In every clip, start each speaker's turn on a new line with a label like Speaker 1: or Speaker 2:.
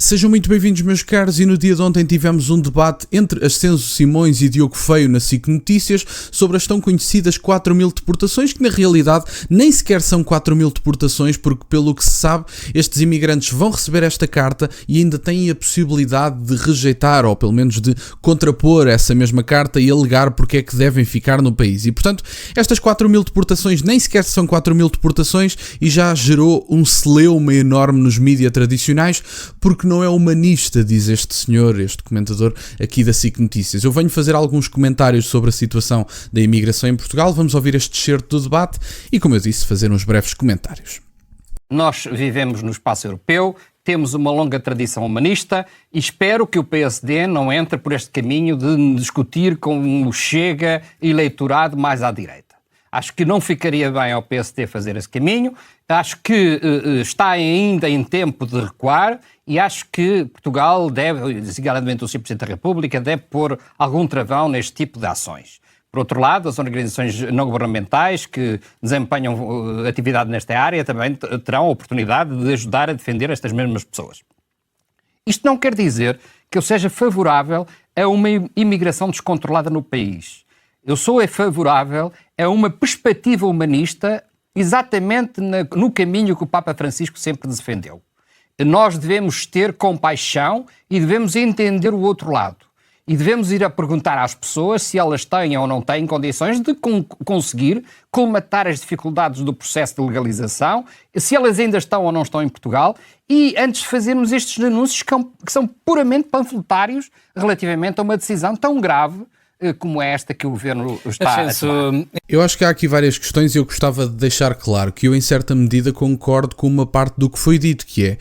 Speaker 1: Sejam muito bem-vindos, meus caros, e no dia de ontem tivemos um debate entre Ascenso Simões e Diogo Feio na SIC Notícias sobre as tão conhecidas 4.000 deportações, que na realidade nem sequer são 4.000 deportações, porque pelo que se sabe, estes imigrantes vão receber esta carta e ainda têm a possibilidade de rejeitar, ou pelo menos de contrapor essa mesma carta e alegar porque é que devem ficar no país. E portanto, estas 4.000 deportações nem sequer são 4.000 deportações e já gerou um celeuma enorme nos mídias tradicionais, porque não é humanista, diz este senhor, este comentador aqui da SIC Notícias. Eu venho fazer alguns comentários sobre a situação da imigração em Portugal, vamos ouvir este excerto do debate e, como eu disse, fazer uns breves comentários.
Speaker 2: Nós vivemos no espaço europeu, temos uma longa tradição humanista e espero que o PSD não entre por este caminho de discutir com o Chega eleitorado mais à direita. Acho que não ficaria bem ao PSD fazer esse caminho, acho que está ainda em tempo de recuar e acho que Portugal deve, designadamente o Sr. Presidente da República, deve pôr algum travão neste tipo de ações. Por outro lado, as organizações não governamentais que desempenham atividade nesta área também terão a oportunidade de ajudar a defender estas mesmas pessoas. Isto não quer dizer que eu seja favorável a uma imigração descontrolada no país. Eu sou favorável a uma perspectiva humanista exatamente no caminho que o Papa Francisco sempre defendeu. Nós devemos ter compaixão e devemos entender o outro lado. E devemos ir a perguntar às pessoas se elas têm ou não têm condições de conseguir colmatar as dificuldades do processo de legalização, se elas ainda estão ou não estão em Portugal, e antes de fazermos estes anúncios que são puramente panfletários relativamente a uma decisão tão grave como é esta que o Governo está a tomar.
Speaker 1: Eu acho que há aqui várias questões e eu gostava de deixar claro que eu, em certa medida, concordo com uma parte do que foi dito, que é: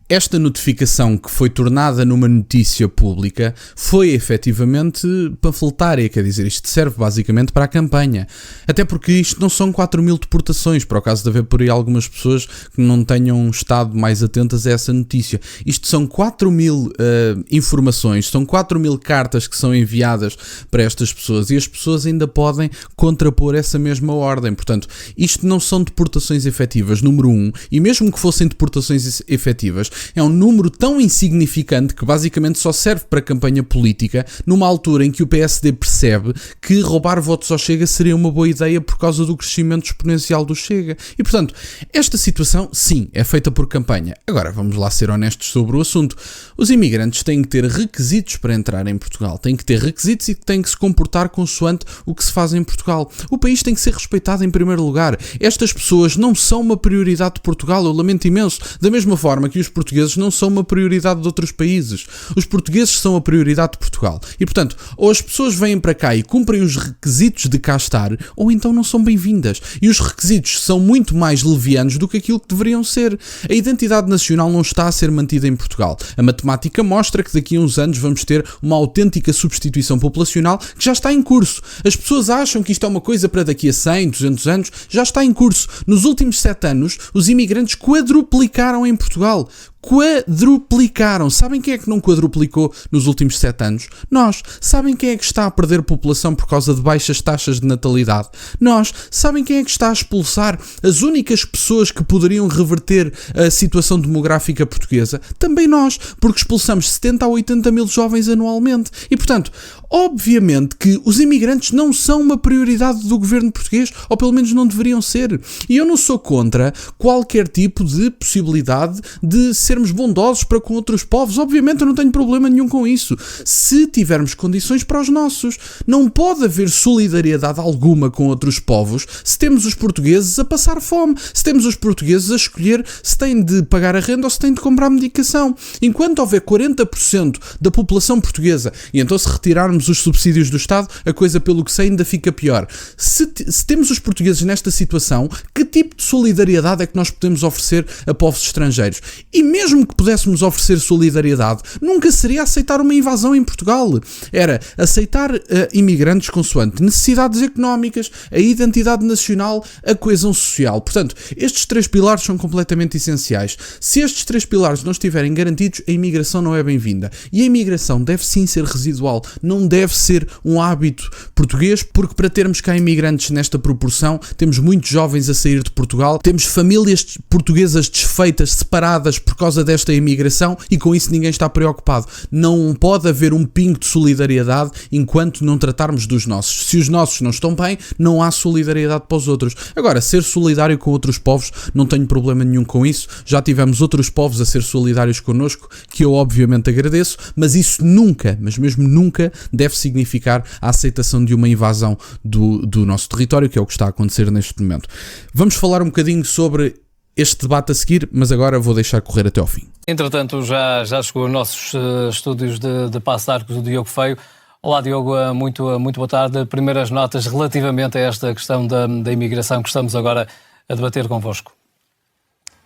Speaker 1: esta notificação que foi tornada numa notícia pública foi efetivamente panfletária, quer dizer, isto serve basicamente para a campanha. Até porque isto não são 4.000 deportações, para o caso de haver por aí algumas pessoas que não tenham estado mais atentas a essa notícia. Isto são 4.000 informações, são 4.000 cartas que são enviadas para estas pessoas e as pessoas ainda podem contrapor essa mesma ordem. Portanto, isto não são deportações efetivas, número 1, e mesmo que fossem deportações efetivas, é um número tão insignificante que basicamente só serve para campanha política numa altura em que o PSD percebe que roubar votos ao Chega seria uma boa ideia por causa do crescimento exponencial do Chega. E portanto, esta situação, sim, é feita por campanha. Agora, vamos lá ser honestos sobre o assunto. Os imigrantes têm que ter requisitos para entrar em Portugal. Têm que ter requisitos e têm que se comportar consoante o que se faz em Portugal. O país tem que ser respeitado em primeiro lugar. Estas pessoas não são uma prioridade de Portugal, eu lamento imenso. Da mesma forma que os portugueses não são uma prioridade de outros países. Os portugueses são a prioridade de Portugal. E, portanto, ou as pessoas vêm para cá e cumprem os requisitos de cá estar, ou então não são bem-vindas. E os requisitos são muito mais levianos do que aquilo que deveriam ser. A identidade nacional não está a ser mantida em Portugal. A matemática mostra que daqui a uns anos vamos ter uma autêntica substituição populacional que já está em curso. As pessoas acham que isto é uma coisa para daqui a 100, 200 anos. Já está em curso. Nos últimos 7 anos, os imigrantes quadruplicaram em Portugal. Quadruplicaram. Sabem quem é que não quadruplicou nos últimos 7 anos? Nós. Sabem quem é que está a perder população por causa de baixas taxas de natalidade? Nós. Sabem quem é que está a expulsar as únicas pessoas que poderiam reverter a situação demográfica portuguesa? Também nós, porque expulsamos 70 a 80 mil jovens anualmente. E, portanto, obviamente que os imigrantes não são uma prioridade do governo português, ou pelo menos não deveriam ser. E eu não sou contra qualquer tipo de possibilidade de sermos bondosos para com outros povos. Obviamente eu não tenho problema nenhum com isso. Se tivermos condições para os nossos. Não pode haver solidariedade alguma com outros povos se temos os portugueses a passar fome, se temos os portugueses a escolher se têm de pagar a renda ou se têm de comprar medicação. Enquanto houver 40% da população portuguesa, e então se retirarmos os subsídios do Estado, a coisa, pelo que sei, ainda fica pior. Se temos os portugueses nesta situação, que tipo de solidariedade é que nós podemos oferecer a povos estrangeiros? E mesmo que pudéssemos oferecer solidariedade, nunca seria aceitar uma invasão em Portugal. Era aceitar imigrantes consoante necessidades económicas, a identidade nacional, a coesão social. Portanto, estes 3 pilares são completamente essenciais. Se estes 3 pilares não estiverem garantidos, a imigração não é bem-vinda. E a imigração deve sim ser residual, não deve ser um hábito português, porque para termos cá imigrantes nesta proporção, temos muitos jovens a sair de Portugal, temos famílias portuguesas desfeitas, separadas por causa causa desta imigração e com isso ninguém está preocupado. Não pode haver um pingo de solidariedade enquanto não tratarmos dos nossos. Se os nossos não estão bem, não há solidariedade para os outros. Agora, ser solidário com outros povos, não tenho problema nenhum com isso. Já tivemos outros povos a ser solidários connosco, que eu obviamente agradeço, mas isso nunca, mas mesmo nunca, deve significar a aceitação de uma invasão do nosso território, que é o que está a acontecer neste momento. Vamos falar um bocadinho sobre este debate a seguir, mas agora vou deixar correr até ao fim.
Speaker 3: Entretanto, já chegou aos nossos estúdios de Paços de Arcos o Diogo Feio. Olá, Diogo, muito boa tarde. Primeiras notas relativamente a esta questão da imigração que estamos agora a debater convosco.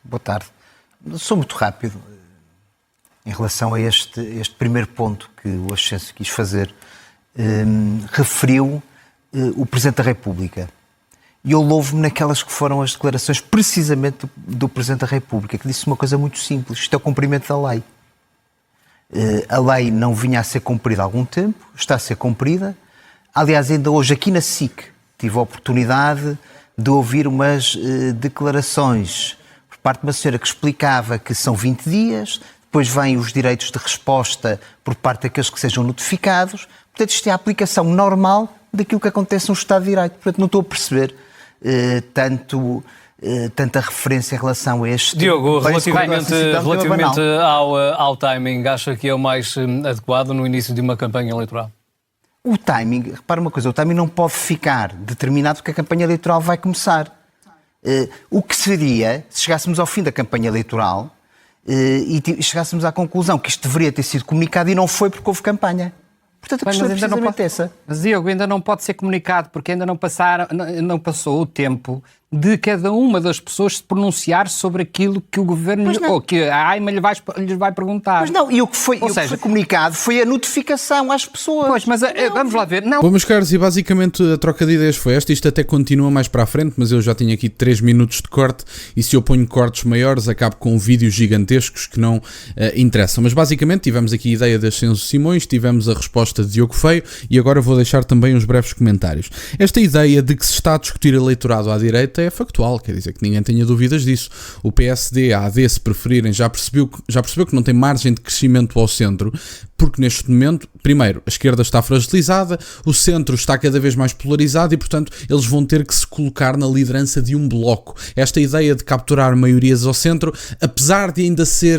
Speaker 4: Boa tarde. Sou muito rápido em relação a este primeiro ponto que o Ascenso quis fazer. Referiu o Presidente da República. E eu louvo-me naquelas que foram as declarações precisamente do Presidente da República, que disse uma coisa muito simples: isto é o cumprimento da lei. A lei não vinha a ser cumprida há algum tempo, está a ser cumprida. Aliás, ainda hoje aqui na SIC tive a oportunidade de ouvir umas declarações por parte de uma senhora que explicava que são 20 dias, depois vêm os direitos de resposta por parte daqueles que sejam notificados. Portanto, isto é a aplicação normal daquilo que acontece no Estado de Direito. Portanto, não estou a perceber tanta referência em relação a este...
Speaker 3: Diogo, relativamente ao timing, acha que é o mais adequado no início de uma campanha eleitoral?
Speaker 4: O timing, repara uma coisa, o timing não pode ficar determinado porque a campanha eleitoral vai começar. O que seria, se chegássemos ao fim da campanha eleitoral e chegássemos à conclusão que isto deveria ter sido comunicado e não foi porque houve campanha. Portanto, a questão é precisamente essa.
Speaker 2: Mas, Diogo, ainda não pode ser comunicado porque ainda não passou o tempo de cada uma das pessoas se pronunciar sobre aquilo que o Governo ou que a AIMA lhes vai perguntar.
Speaker 4: Mas não, e o que foi comunicado foi a notificação às pessoas.
Speaker 2: Pois, mas vamos lá ver. Não.
Speaker 1: Bom, meus caros, e basicamente a troca de ideias foi esta. Isto até continua mais para a frente, mas eu já tinha aqui 3 minutos de corte e se eu ponho cortes maiores acabo com vídeos gigantescos que não interessam. Mas basicamente tivemos aqui a ideia de Ascenso Simões, tivemos a resposta de Diogo Feio e agora vou deixar também uns breves comentários. Esta ideia de que se está a discutir eleitorado à direita é factual, quer dizer que ninguém tenha dúvidas disso. O PSD, a AD, se preferirem, já percebeu que não tem margem de crescimento ao centro, porque neste momento, primeiro, a esquerda está fragilizada, o centro está cada vez mais polarizado e, portanto, eles vão ter que se colocar na liderança de um bloco. Esta ideia de capturar maiorias ao centro, apesar de ainda ser...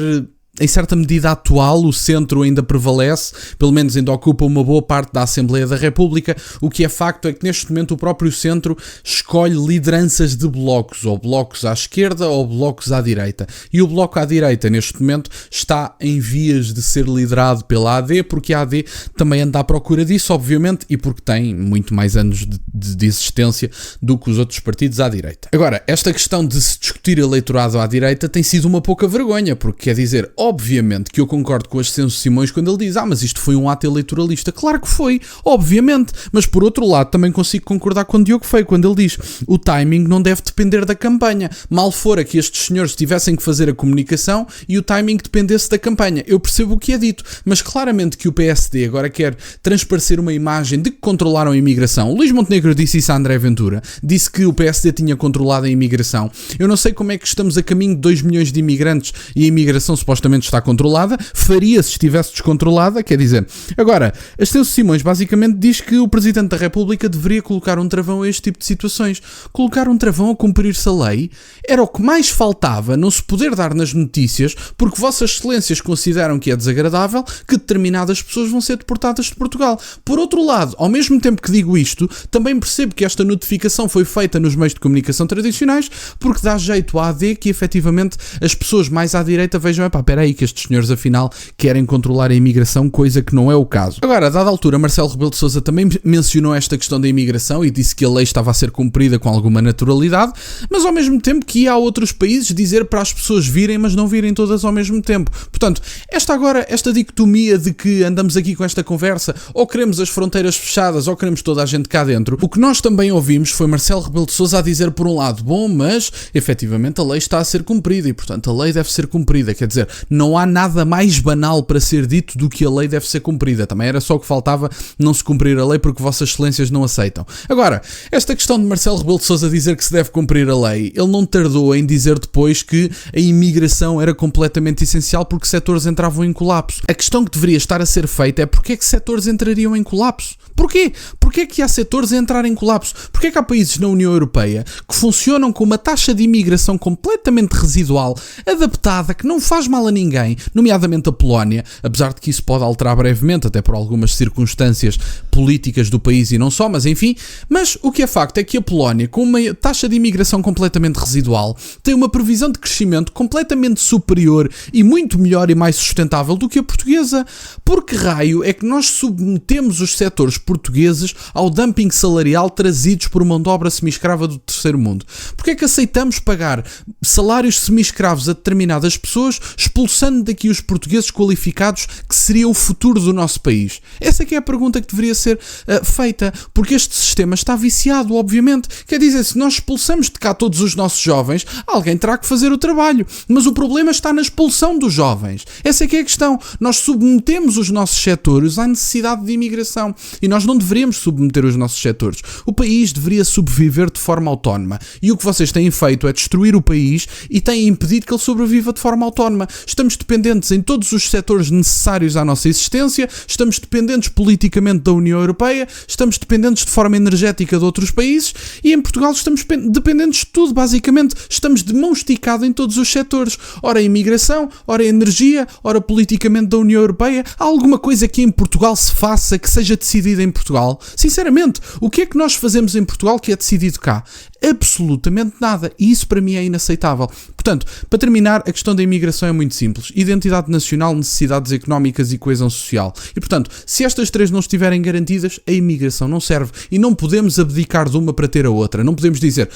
Speaker 1: em certa medida atual, o centro ainda prevalece, pelo menos ainda ocupa uma boa parte da Assembleia da República. O que é facto é que neste momento o próprio centro escolhe lideranças de blocos, ou blocos à esquerda ou blocos à direita. E o bloco à direita neste momento está em vias de ser liderado pela AD, porque a AD também anda à procura disso, obviamente, e porque tem muito mais anos de existência do que os outros partidos à direita. Agora, esta questão de se discutir eleitorado à direita tem sido uma pouca vergonha, porque quer dizer... Obviamente que eu concordo com o Ascenso Simões quando ele diz mas isto foi um ato eleitoralista. Claro que foi, obviamente, mas por outro lado também consigo concordar com o Diogo Feio quando ele diz o timing não deve depender da campanha. Mal fora que estes senhores tivessem que fazer a comunicação e o timing dependesse da campanha. Eu percebo o que é dito, mas claramente que o PSD agora quer transparecer uma imagem de que controlaram a imigração. O Luís Montenegro disse isso a André Ventura, disse que o PSD tinha controlado a imigração. Eu não sei como é que estamos a caminho de 2 milhões de imigrantes e a imigração supostamente está controlada, faria se estivesse descontrolada, quer dizer. Agora, Ascenso Simões basicamente diz que o Presidente da República deveria colocar um travão a este tipo de situações. Colocar um travão a cumprir-se a lei era o que mais faltava não se poder dar nas notícias, porque Vossas Excelências consideram que é desagradável que determinadas pessoas vão ser deportadas de Portugal. Por outro lado, ao mesmo tempo que digo isto, também percebo que esta notificação foi feita nos meios de comunicação tradicionais, porque dá jeito à AD que efetivamente as pessoas mais à direita vejam, espera aí que estes senhores afinal querem controlar a imigração, coisa que não é o caso. Agora, a dada altura, Marcelo Rebelo de Sousa também mencionou esta questão da imigração e disse que a lei estava a ser cumprida com alguma naturalidade, mas ao mesmo tempo que ia a outros países dizer para as pessoas virem, mas não virem todas ao mesmo tempo. Portanto, esta dicotomia de que andamos aqui com esta conversa, ou queremos as fronteiras fechadas, ou queremos toda a gente cá dentro, o que nós também ouvimos foi Marcelo Rebelo de Sousa a dizer por um lado, bom, mas efetivamente a lei está a ser cumprida e portanto a lei deve ser cumprida, quer dizer, não há nada mais banal para ser dito do que a lei deve ser cumprida. Também era só o que faltava não se cumprir a lei porque vossas excelências não aceitam. Agora, esta questão de Marcelo Rebelo de Sousa dizer que se deve cumprir a lei, ele não tardou em dizer depois que a imigração era completamente essencial porque setores entravam em colapso. A questão que deveria estar a ser feita é porque é que setores entrariam em colapso? Porquê? Porquê é que há setores a entrar em colapso? Porquê é que há países na União Europeia que funcionam com uma taxa de imigração completamente residual, adaptada, que não faz mal a ninguém, nomeadamente a Polónia, apesar de que isso pode alterar brevemente, até por algumas circunstâncias políticas do país e não só, mas enfim. Mas o que é facto é que a Polónia, com uma taxa de imigração completamente residual, tem uma previsão de crescimento completamente superior e muito melhor e mais sustentável do que a portuguesa. Por que raio é que nós submetemos os setores portugueses ao dumping salarial trazidos por mão de obra semi-escrava do terceiro mundo? Porque é que aceitamos pagar salários semi-escravos a determinadas pessoas, expulsando daqui os portugueses qualificados, que seria o futuro do nosso país? Essa é que é a pergunta que deveria ser feita, porque este sistema está viciado, obviamente. Quer dizer, se nós expulsamos de cá todos os nossos jovens, alguém terá que fazer o trabalho, mas o problema está na expulsão dos jovens. Essa é que é a questão. Nós submetemos os nossos setores à necessidade de imigração e nós não deveríamos submeter os nossos setores. O país deveria sobreviver de forma autónoma e o que vocês têm feito é destruir o país e têm impedido que ele sobreviva de forma autónoma. Estamos dependentes em todos os setores necessários à nossa existência, estamos dependentes politicamente da União Europeia, estamos dependentes de forma energética de outros países e em Portugal estamos dependentes de tudo, basicamente. Estamos de mão esticada em todos os setores. Ora a imigração, ora a energia, ora politicamente da União Europeia. Há alguma coisa que em Portugal se faça que seja decidida em Portugal? Sinceramente, o que é que nós fazemos em Portugal que é decidido cá? Absolutamente nada. E isso para mim é inaceitável. Portanto, para terminar, a questão da imigração é muito simples. Identidade nacional, necessidades económicas e coesão social. E portanto, se estas três não estiverem garantidas, a imigração não serve. E não podemos abdicar de uma para ter a outra. Não podemos dizer,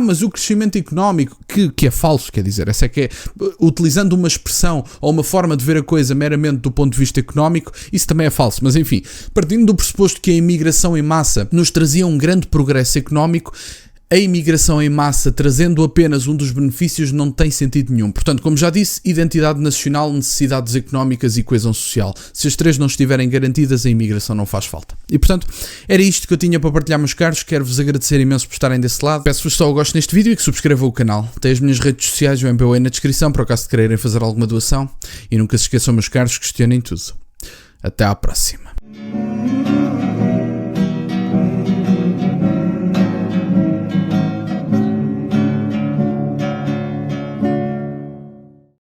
Speaker 1: mas o crescimento económico, que é falso, quer dizer, essa é que é, utilizando uma expressão ou uma forma de ver a coisa meramente do ponto de vista económico, isso também é falso. Mas enfim, partindo do pressuposto que a imigração em massa nos trazia um grande progresso económico, a imigração em massa, trazendo apenas um dos benefícios, não tem sentido nenhum. Portanto, como já disse, identidade nacional, necessidades económicas e coesão social. Se as três não estiverem garantidas, a imigração não faz falta. E, portanto, era isto que eu tinha para partilhar, meus caros. Quero-vos agradecer imenso por estarem desse lado. Peço-vos só o gosto neste vídeo e que subscrevam o canal. Tem as minhas redes sociais, o MBA na descrição, para o caso de quererem fazer alguma doação. E nunca se esqueçam, meus caros, questionem tudo. Até à próxima.